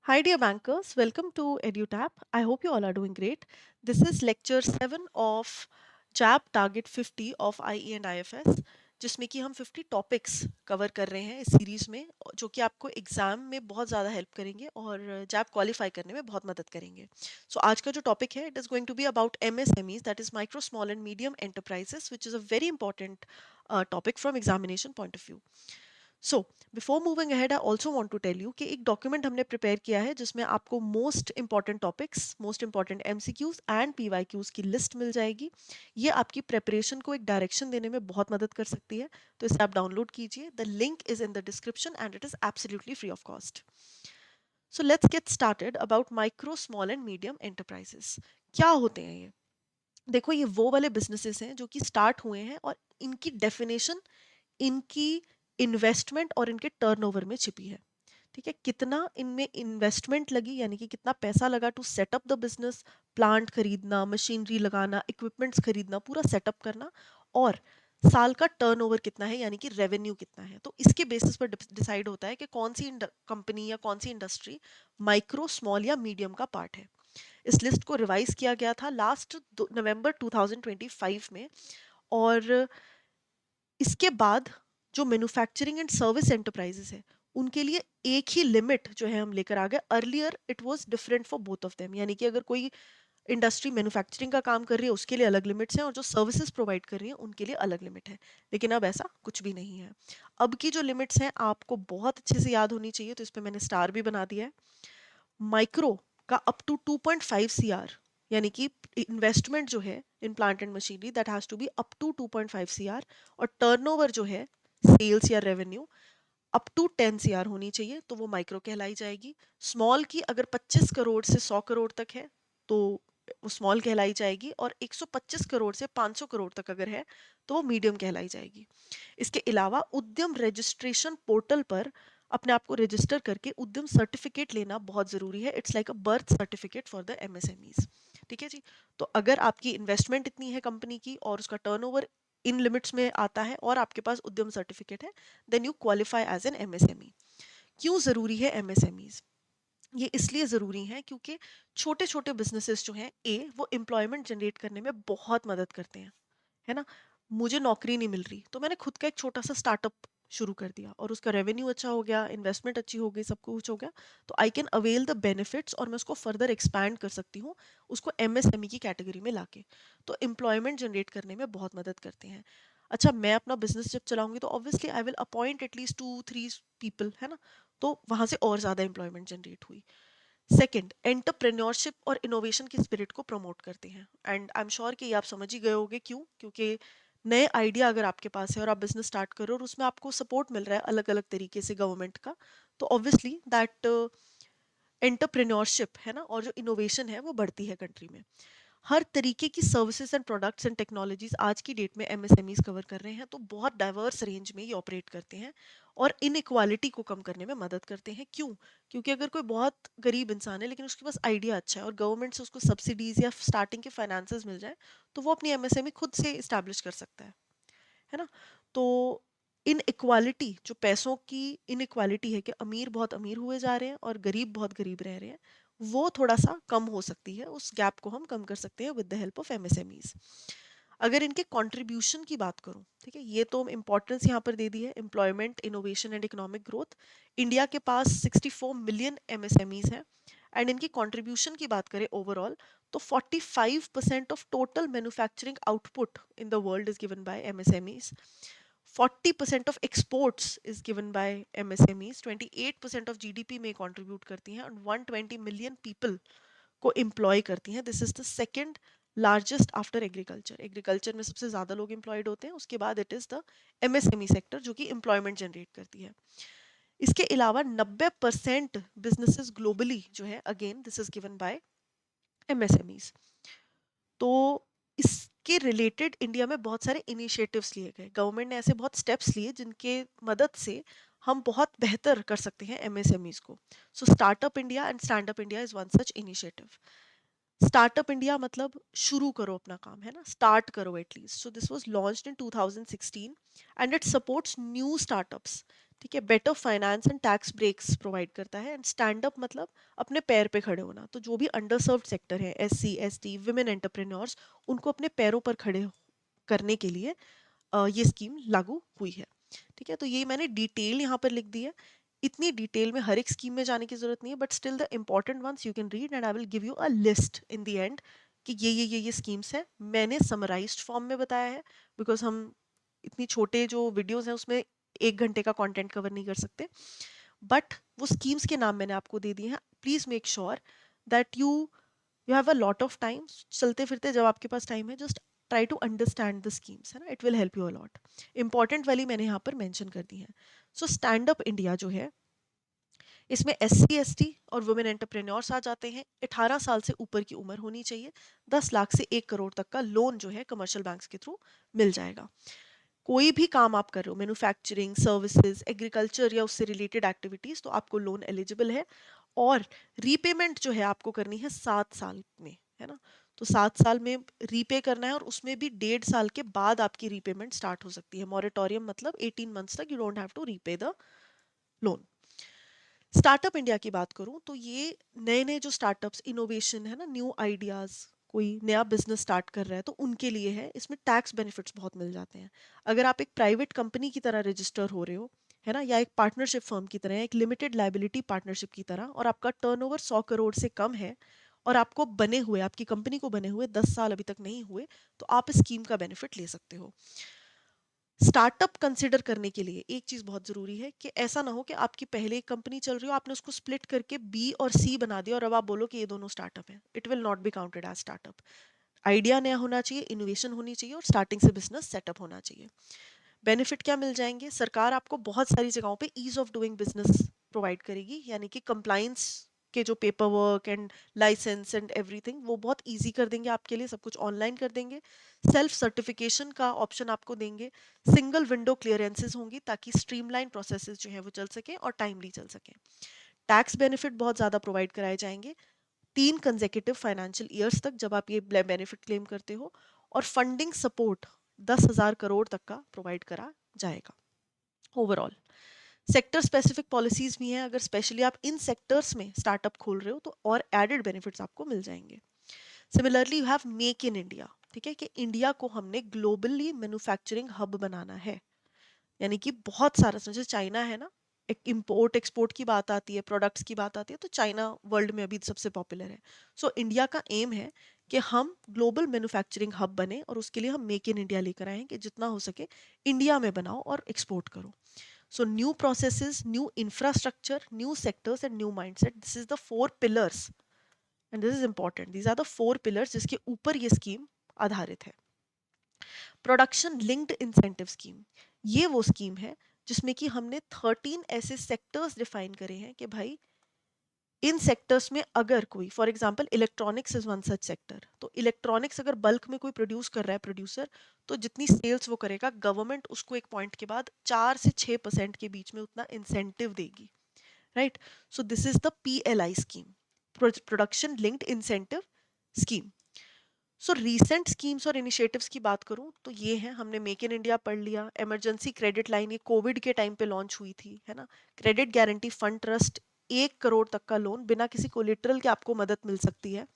Hi, dear bankers. Welcome to EduTap. I hope you all are doing great. This is lecture 7 of JAB Target 50 of IE and IFS, जिसमें कि हम 50 topics cover कर रहे हैं इस series में, जो कि आपको एग्जाम में बहुत ज़्यादा हेल्प करेंगे और जैब क्वालिफाई करने में बहुत मदद करेंगे. सो आज का जो टॉपिक है, it is going to be about MSMEs, that is micro small and medium enterprises, which is a very important topic from examination point of view. So before moving ahead I also want to tell you कि एक document हमने prepare किया है जिसमें आपको most important topics, most important MCQs and PYQs की list मिल जाएगी. ये आपकी प्रेपरेशन को एक डायरेक्शन देने में बहुत मदद कर सकती है, तो इसे आप डाउनलोड कीजिए. The link is in the description and it is absolutely free of cost. So let's get started about micro small and medium enterprises. क्या होते हैं ये? देखो, ये वो वाले बिजनेसेस हैं जो कि स्टार्ट हुए हैं और इनकी डेफिनेशन इनकी इन्वेस्टमेंट और इनके टर्नओवर में छिपी है. ठीक है, कितना इनमें इन्वेस्टमेंट लगी, यानी कि कितना पैसा लगा to set up the business, plant खरीदना, मशीनरी लगाना, इक्विपमेंट्स खरीदना, पूरा सेटअप करना, और साल का टर्नओवर कितना है, यानी कि रेवेन्यू कितना है. तो इसके बेसिस पर डिसाइड होता है कि कौन सी कंपनी या कौन सी इंडस्ट्री माइक्रो स्मॉल या मीडियम का पार्ट है. इस लिस्ट को रिवाइज किया गया था लास्ट नवंबर 2025 में, और इसके बाद जो मैन्युफैक्चरिंग एंड सर्विस एंटरप्राइजेस है उनके लिए एक ही लिमिट जो है हम लेकर आ गए. Earlier it was different for both of them, यानी कि अगर कोई इंडस्ट्री मैन्युफैक्चरिंग का काम कर रही है उसके लिए अलग लिमिट्स हैं और जो सर्विसेज प्रोवाइड कर रही है उनके लिए अलग लिमिट है. लेकिन अब ऐसा कुछ भी नहीं है. अब की जो लिमिट्स हैं आपको बहुत अच्छे से याद होनी चाहिए, तो इस पे मैंने स्टार भी बना दिया है. माइक्रो का अप टू 2.5 CR, यानी कि इन्वेस्टमेंट जो है in plant and machinery, that has to be up to 2.5 CR. और टर्नओवर जो है, सेल्स या रेवेन्यू, अप टू 10 CR होनी चाहिए, तो वो माइक्रो कहलाई जाएगी. स्मॉल की अगर 25 करोड़ से 100 करोड़ तक है तो वो स्मॉल कहलाई जाएगी, और 125 करोड़ से 500 करोड़ तक अगर है तो वो मीडियम कहलाई जाएगी. इसके अलावा उद्यम रजिस्ट्रेशन पोर्टल पर अपने आप को रजिस्टर करके उद्यम सर्टिफिकेट लेना बहुत ज़रूरी है. It's like a birth certificate for the MSMEs. ठीक है जी. तो अगर आपकी इन्वेस्टमेंट इतनी है कंपनी की और उसका टर्नओवर इन लिमिट्स में आता है और आपके पास उद्यम सर्टिफिकेट है, then you qualify as an MSME. क्यों ज़रूरी है MSMEs? ये इसलिए ज़रूरी हैं क्योंकि छोटे छोटे बिजनेसेस जो हैं, वो एम्प्लॉयमेंट जनरेट करने में बहुत मदद करते हैं, है ना. मुझे नौकरी नहीं मिल रही तो मैंने खुद का एक छोटा सा स्टार्टअप शुरू कर दिया और उसका रेवेन्यू अच्छा हो गया, इन्वेस्टमेंट अच्छी हो गई, सब कुछ हो गया, तो I can avail the benefits और मैं उसको फर्दर एक्सपैंड कर सकती हूँ, उसको MSME की कैटेगरी में लाके. तो एम्प्लॉयमेंट जनरेट करने में बहुत मदद करते हैं. अच्छा, मैं अपना बिजनेस जब चलाऊंगी तो obviously I will appoint at least 2-3 people, है ना. तो वहां से और ज्यादा एम्प्लॉयमेंट जनरेट हुई. सेकंड, एंटरप्रेन्योरशिप और इनोवेशन की स्पिरिट को प्रमोट करते हैं. एंड आई एम श्योर कि ये आप समझ ही गए होंगे क्यों. क्योंकि नए आइडिया अगर आपके पास है और आप बिजनेस स्टार्ट करो और उसमें आपको सपोर्ट मिल रहा है अलग अलग तरीके से गवर्नमेंट का, तो ऑब्वियसली दैट एंटरप्रेन्योरशिप है ना, और जो इनोवेशन है वो बढ़ती है कंट्री में. हर तरीके की services and products and technologies आज की डेट में MSMEs कवर कर रहे हैं, तो बहुत डाइवर्स रेंज में ये ऑपरेट करते हैं और इनइक्वालिटी को कम करने में मदद करते हैं. क्यों? क्योंकि अगर कोई बहुत गरीब इंसान है लेकिन उसके पास आइडिया अच्छा है और गवर्नमेंट से उसको सब्सिडीज या स्टार्टिंग के फाइनेंसेस मिल जाए, तो वो अपनी MSME खुद से इस्टेब्लिश कर सकता है ना. तो इन इक्वालिटी, जो पैसों की इन इक्वालिटी है कि अमीर बहुत अमीर हुए जा रहे हैं और गरीब बहुत गरीब रह रहे हैं, वो थोड़ा सा कम हो सकती है. उस गैप को हम कम कर सकते हैं with the help of MSMEs. अगर इनके कंट्रीब्यूशन की बात करूं, ठीक है, ये तो इंपॉर्टेंस यहाँ पर दे दी है, employment, innovation and economic growth. India के पास 64 मिलियन MSMEs हैं. एंड इनकी कंट्रीब्यूशन की बात करें ओवरऑल, तो 45% of total manufacturing output in the world is given by MSMEs. 40% of exports is given by MSMEs. 28% of GDP में कंट्रीब्यूट करती हैं और 120 मिलियन पीपल को एम्प्लॉय करती हैं. This is the second largest after agriculture. Agriculture में सबसे ज्यादा लोग एम्प्लॉयड होते हैं, उसके बाद it is the MSME sector जो कि एम्प्लॉयमेंट जनरेट करती है. इसके अलावा 90% बिजनेसेस ग्लोबली जो है, again this is given by MSMEs. तो इसके रिलेटेड इंडिया में बहुत सारे इनिशिएटिव्स लिए गए, गवर्नमेंट ने ऐसे बहुत स्टेप्स लिए जिनके मदद से हम बहुत बेहतर कर सकते हैं MSMEs को. So startup India and stand up India is one such initiative. Startup India मतलब शुरू करो अपना काम, है ना, स्टार्ट करो at least. So this was launched in 2016 and it supports new startups. ठीक है। Better finance and tax breaks provide करता है। एंड स्टैंड अप मतलब अपने पैर पे खड़े होना। तो जो भी अंडर सर्व्ड सेक्टर है, SC ST विमेन एंटरप्रेन्योर्स, उनको अपने पैरों पर खड़े करने के लिए ये स्कीम लागू हुई है। ठीक है, तो ये मैंने डिटेल यहाँ पर लिख दी है। इतनी डिटेल में हर एक स्कीम में जाने की जरूरत नहीं है, but still the important ones you can read and I will give you a list in the end कि ये स्कीम्स है। मैंने समराइज्ड फॉर्म में बताया है, बिकॉज हम इतनी छोटे जो वीडियोस हैं उसमें 1 घंटे का कंटेंट कवर नहीं कर सकते। बट वो स्कीम्स के नाम मैंने आपको दे दिए हैं। Please make sure that you have a lot of time. चलते फिरते जब आपके पास टाइम है, just try to understand the schemes, है ना, it will help you a lot. Important वाली मैंने यहाँ पर मेंशन कर दी है। सो स्टैंड अप इंडिया जो है, इसमें SC ST और वुमेन एंटरप्रेन्योर्स आ जाते हैं। 18 साल से ऊपर की उम्र होनी चाहिए। 10 लाख से 1 करोड़ तक का लोन जो है कमर्शियल बैंक्स के थ्रू मिल जाएगा। कोई भी काम आप कर रहे हो, मैन्युफैक्चरिंग, सर्विसेज, एग्रीकल्चर या उससे रिलेटेड एक्टिविटीज, तो आपको लोन एलिजिबल है। और रीपेमेंट जो है आपको करनी है 7 साल में, है ना। तो 7 साल में रीपे करना है, और उसमें भी 1.5 साल के बाद आपकी रीपेमेंट स्टार्ट हो सकती है। मॉरेटोरियम मतलब 18 मंथ्स तक you don't have to repay the loan. Startup India की बात करूं तो ये नए नए जो स्टार्टअप्स, इनोवेशन है ना, न्यू आइडियाज, कोई नया बिजनेस स्टार्ट कर रहा है तो उनके लिए है। इसमें टैक्स बेनिफिट्स बहुत मिल जाते हैं। अगर आप एक प्राइवेट कंपनी की तरह रजिस्टर हो रहे हो, है ना, या एक पार्टनरशिप फर्म की तरह, एक लिमिटेड लाइबिलिटी पार्टनरशिप की तरह, और आपका टर्नओवर 100 करोड़ से कम है, और आपको बने हुए, आपकी कंपनी को बने हुए 10 साल अभी तक नहीं हुए, तो आप इस स्कीम का बेनिफिट ले सकते हो। स्टार्टअप कंसिडर करने के लिए एक चीज बहुत जरूरी है कि ऐसा ना हो कि आपकी पहले एक कंपनी चल रही हो, आपने उसको स्प्लिट करके B और C बना दिया, और अब आप बोलो कि ये दोनों स्टार्टअप है। It will not be counted as startup. Idea नया होना चाहिए, इनोवेशन होनी चाहिए, और स्टार्टिंग से बिजनेस सेटअप होना चाहिए। बेनिफिट क्या मिल जाएंगे? सरकार आपको बहुत सारी जगहों पे ease of doing business provide करेगी, यानी कि कंप्लाइंस के जो paper work and license and everything, वो बहुत इजी कर देंगे आपके लिए, सब कुछ ऑनलाइन कर देंगे। सेल्फ सर्टिफिकेशन का ऑप्शन आपको देंगे। सिंगल विंडो क्लियरेंसेस होंगी, ताकि स्ट्रीमलाइन प्रोसेसेस जो है वो चल सके और टाइमली चल सके। टैक्स बेनिफिट बहुत ज़्यादा प्रोवाइड कराए जाएंगे, 3 कंसेक्यूटिव फाइनेंशियल ईयर्स तक जब आप ये बेनिफिट क्लेम करते हो। और फंडिंग सपोर्ट 10,000 करोड़ तक का प्रोवाइड करा जाएगा। ओवरऑल सेक्टर स्पेसिफिक पॉलिसीज भी हैं। अगर स्पेशली आप इन सेक्टर्स में स्टार्टअप खोल रहे हो तो और एडेड बेनिफिट्स आपको मिल जाएंगे। Similarly you have make in India. ठीक है, कि इंडिया को हमने ग्लोबली मैन्युफैक्चरिंग हब बनाना है। यानी कि बहुत सारा, जैसे चाइना है ना, एक इम्पोर्ट एक्सपोर्ट की बात आती है, प्रोडक्ट्स की बात आती है, तो चाइना वर्ल्ड में अभी सबसे पॉपुलर है। सो इंडिया का एम है कि हम ग्लोबल मैन्युफैक्चरिंग हब बने, और उसके लिए हम मेक इन इंडिया लेकर आए हैं कि जितना हो सके इंडिया में बनाओ और एक्सपोर्ट करो। So new processes, new infrastructure, new sectors and new mindset. This is the 4 pillars and this is important. These are the 4 pillars जिसके ऊपर ये स्कीम आधारित है। प्रोडक्शन लिंक्ड इंसेंटिव स्कीम, ये वो स्कीम है जिसमें कि हमने 13 ऐसे सेक्टर्स डिफाइन करे हैं कि भाई इन सेक्टर्स में अगर कोई, for example electronics is one such sector, तो इलेक्ट्रॉनिक्स अगर बल्क में कोई प्रोड्यूस कर रहा है प्रोड्यूसर, तो जितनी सेल्स वो करेगा गवर्नमेंट उसको एक पॉइंट के बाद 4 से 6% के बीच में उतना इंसेंटिव देगी। Right, so this is the PLI scheme, production linked incentive scheme. So recent schemes और इनिशिएटिव्स की बात करूं तो ये है, हमने मेक इन इंडिया पढ़ लिया, इमरजेंसी क्रेडिट लाइन ये कोविड के टाइम पे लॉन्च हुई थी, है ना। Credit guarantee fund trust, 1 crore तक का लोन बिना किसी कोलेटरल के आपको मदद मिल सकती है।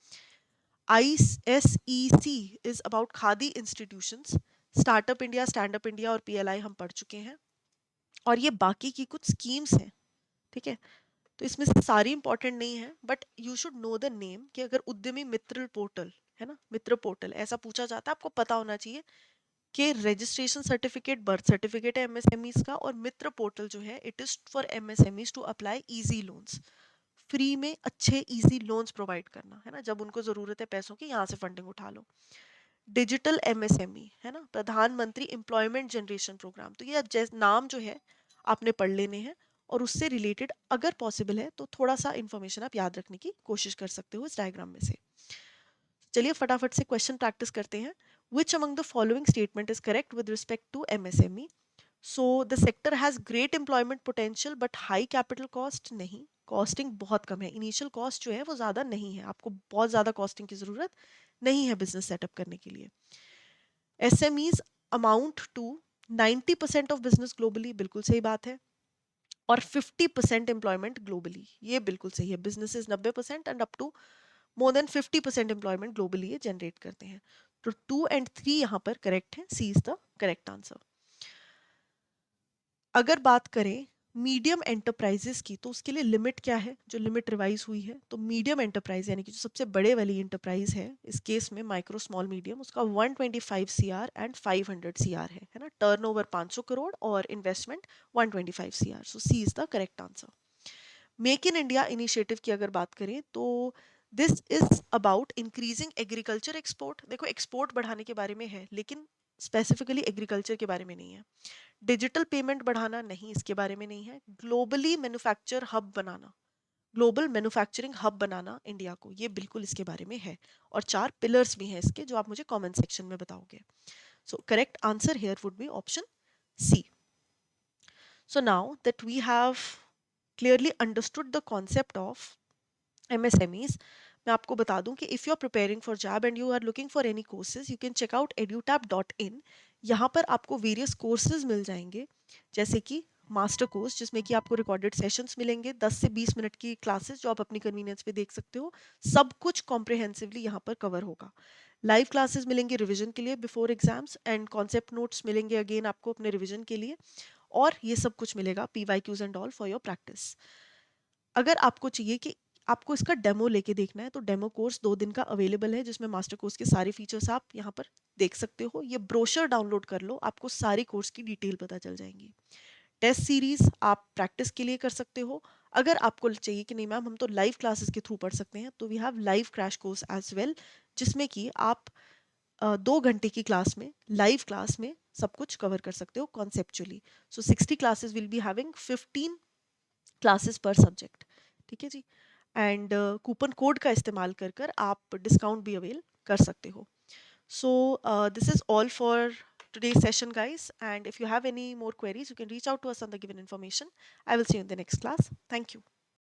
ISEC is about khadi institutions. Startup India, stand up India और PLI हम पढ़ चुके हैं, और ये बाकी की कुछ स्कीम्स हैं। ठीक है, तो इसमें से सारी इंपॉर्टेंट नहीं है, but you should know the name. कि अगर उद्यमी मित्र पोर्टल, है ना, मित्र पोर्टल ऐसा पूछा जाता है, आपको पता होना चाहिए कि रजिस्ट्रेशन सर्टिफिकेट, बर्थ सर्टिफिकेट है MSMEs का, और मित्र पोर्टल जो है it is for MSMEs to apply easy loans. Free में अच्छे इजी लोन्स प्रोवाइड करना, है ना, जब उनको जरूरत है पैसों की, यहाँ से फंडिंग उठा लो। डिजिटल MSME, है ना, प्रधानमंत्री एम्प्लॉयमेंट जनरेशन प्रोग्राम, तो ये नाम जो है आपने पढ़ लेने हैं, और उससे रिलेटेड अगर पॉसिबल है तो थोड़ा सा इंफॉर्मेशन आप याद रखने की कोशिश कर सकते हो इस डायग्राम में से। चलिए फटाफट से क्वेश्चन प्रैक्टिस करते हैं। Which among the following statement is correct with respect to MSME? So the sector has great employment potential but high capital cost. नहीं, कॉस्टिंग बहुत कम है, इनिशियल कॉस्ट जो है वो ज़्यादा नहीं है, आपको बहुत ज़्यादा कॉस्टिंग की ज़रूरत नहीं है बिजनेस सेटअप करने के लिए। SMEs amount to 90% of business globally, बिल्कुल सही बात है। और 50% एम्प्लॉयमेंट ग्लोबली, ये बिल्कुल सही है। Businesses 90% and up to more than 50% employment globally ये जनरेट करते हैं। तो 2 and 3 यहाँ पर करेक्ट है, सी इज द करेक्ट आंसर। अगर बात करें मीडियम एंटरप्राइजेस की, तो उसके लिए लिमिट क्या है, जो लिमिट रिवाइज हुई है, तो मीडियम एंटरप्राइज यानी कि जो सबसे बड़े वाली एंटरप्राइज है इस केस में माइक्रो स्मॉल मीडियम, उसका 125 सीआर एंड 500 सीआर है ना, टर्नओवर 500 करोड़ और investment 125 CR, so C is the correct answer. Make in India initiative की अगर बात करें तो this is about increasing agriculture export. देखो एक्सपोर्ट बढ़ाने के बारे में है लेकिन स्पेसिफिकली एग्रीकल्चर के बारे में नहीं है। डिजिटल पेमेंट बढ़ाना नहीं, इसके बारे में नहीं है। ग्लोबली मैन्युफैक्चर हब बनाना, ग्लोबल मैन्युफैक्चरिंग हब बनाना इंडिया को, ये बिल्कुल इसके बारे में है। और 4 पिलर्स भी हैं इसके जो आप मुझे कमेंट सेक्शन में बताओगे। So correct answer here would be option C. So now that we have clearly understood the concept of MSMEs, मैं आपको बता दूं कि if you are preparing for job and you are looking for any courses, you can check out edutap.in। यहाँ पर आपको various courses मिल जाएंगे, जैसे कि मास्टर कोर्स जिसमें कि आपको रिकॉर्डेड सेशंस मिलेंगे, 10 से 20 मिनट की क्लासेस जो आप अपनी कन्वीनियंस पे देख सकते हो। सब कुछ कॉम्प्रिहेंसिवली यहाँ पर कवर होगा। लाइव क्लासेस मिलेंगे रिविजन के लिए before exams, and concept notes मिलेंगे अगेन आपको अपने रिविजन के लिए। और ये सब कुछ मिलेगा PYQs and all for your practice. अगर आपको चाहिए कि आपको इसका डेमो लेके देखना है, तो डेमो कोर्स 2 दिन का अवेलेबल है जिसमें मास्टर कोर्स के सारे फीचर्स आप यहाँ पर देख सकते हो। ये ब्रोशर डाउनलोड कर लो, आपको सारी कोर्स की डिटेल पता चल जाएंगी। टेस्ट सीरीज आप प्रैक्टिस के लिए कर सकते हो। अगर आपको चाहिए कि नहीं मैम हम तो लाइव क्लासेस के थ्रू पढ़ सकते हैं, तो we have live crash course as well, जिसमें कि आप 2 घंटे की क्लास में, लाइव क्लास में सब कुछ कवर कर सकते हो conceptually. So 60 classes will be having 15 classes पर सब्जेक्ट। ठीक है जी। एंड कूपन कोड का इस्तेमाल कर कर आप डिस्काउंट भी अवेल कर सकते हो। So this is all for today's session guys, and if you have any more queries you can reach out to us on the given information. I will see you in the next class. Thank you.